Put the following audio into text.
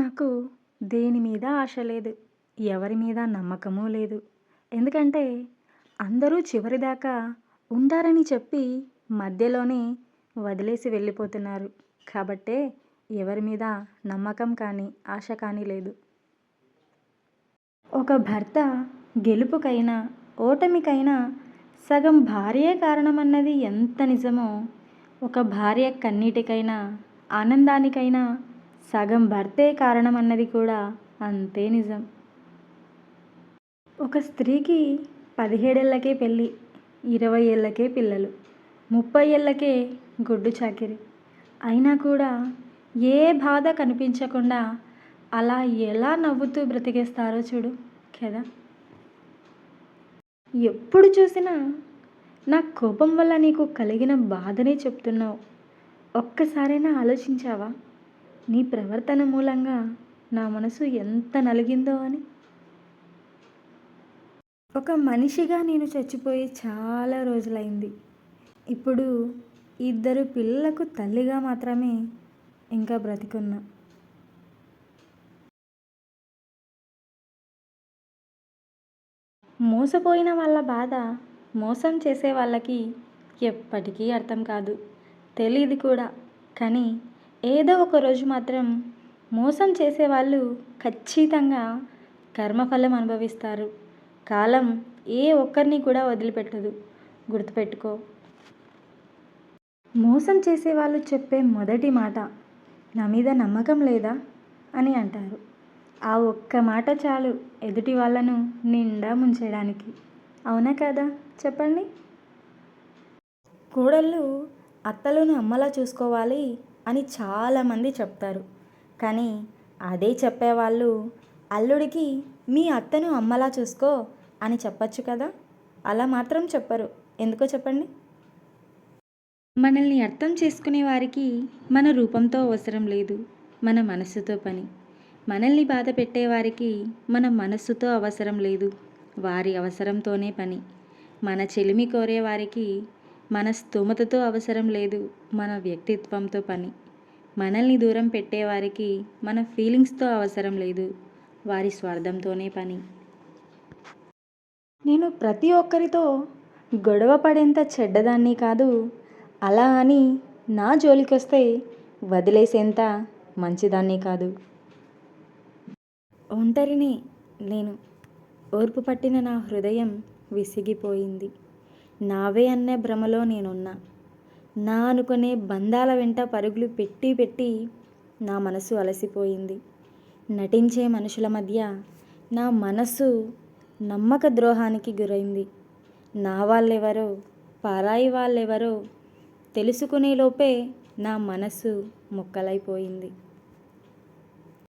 నాకు దేని మీద ఆశ లేదు. ఎవరి మీద నమ్మకమూ లేదు. ఎందుకంటే అందరూ చివరిదాకా ఉంటారని చెప్పి మధ్యలోనే వదిలేసి వెళ్ళిపోతున్నారు. కాబట్టే ఎవరి మీద నమ్మకం కానీ, ఆశ కానీ లేదు. ఒక భర్త గెలుపుకైనా, ఓటమికైనా సగం భార్యే కారణమన్నది ఎంత నిజమో, ఒక భార్య కన్నీటికైనా, ఆనందానికైనా సగం భర్తే కారణమన్నది కూడా అంతే నిజం. ఒక స్త్రీకి 17 ఏళ్లకే పెళ్ళి, 20 ఏళ్లకే పిల్లలు, 30 ఏళ్లకే గొడ్డు చాకిరీ. అయినా కూడా ఏ బాధ కనిపించకుండా అలా ఎలా నవ్వుతూ బ్రతికేస్తారో చూడు కదా. ఎప్పుడు చూసినా నా కోపం వల్ల నీకు కలిగిన బాధనే చెప్తున్నావు. ఒక్కసారైనా ఆలోచించావా నీ ప్రవర్తన మూలంగా నా మనసు ఎంత నలిగిందో అని? ఒక మనిషిగా నేను చచ్చిపోయి చాలా రోజులైంది. ఇప్పుడు 2 పిల్లలకు తల్లిగా మాత్రమే ఇంకా బ్రతికున్నా. మోసపోయిన వాళ్ళ బాధ మోసం చేసే వాళ్ళకి ఎప్పటికీ అర్థం కాదు, తెలియదు కూడా. కానీ ఏదో ఒక రోజు మాత్రం మోసం చేసేవాళ్ళు ఖచ్చితంగా కర్మఫలం అనుభవిస్తారు. కాలం ఏ ఒక్కరిని కూడా వదిలిపెట్టదు, గుర్తుపెట్టుకో. మోసం చేసేవాళ్ళు చెప్పే మొదటి మాట నా మీద నమ్మకం లేదా అని అంటారు. ఆ ఒక్క మాట చాలు ఎదుటి వాళ్ళను నిండా ముంచేయడానికి. అవునా కదా చెప్పండి. కోడళ్ళు అత్తలను అమ్మలా చూసుకోవాలి అని చాలామంది చెప్తారు. కానీ అదే చెప్పేవాళ్ళు అల్లుడికి మీ అత్తను అమ్మలా చూసుకో అని చెప్పచ్చు కదా. అలా మాత్రం చెప్పరు. ఎందుకో చెప్పండి. మనల్ని అర్థం చేసుకునే వారికి మన రూపంతో అవసరం లేదు, మన మనస్సుతో పని. మనల్ని బాధ పెట్టేవారికి మన మనస్సుతో అవసరం లేదు, వారి అవసరంతోనే పని. మన చెలిమి కోరేవారికి మన స్తోమతతో అవసరం లేదు, మన వ్యక్తిత్వంతో పని. మనల్ని దూరం పెట్టేవారికి మన ఫీలింగ్స్తో అవసరం లేదు, వారి స్వార్థంతోనే పని. నేను ప్రతి ఒక్కరితో గొడవ పడేంత చెడ్డదాన్ని కాదు. అలా అని నా జోలికొస్తే వదిలేసేంత మంచిదాన్ని కాదు. ఒంటరిని నేను. ఓర్పు పట్టిన నా హృదయం విసిగిపోయింది. నావే అనే భ్రమలో నేనున్నా. నా అనుకునే బంధాల వెంట పరుగులు పెట్టి పెట్టి నా మనసు అలసిపోయింది. నటించే మనుషుల మధ్య నా మనసు నమ్మక ద్రోహానికి గురైంది. నా వాళ్ళెవరో పరాయి వాళ్ళెవరో తెలుసుకునే లోపే నా మనసు ముక్కలైపోయింది.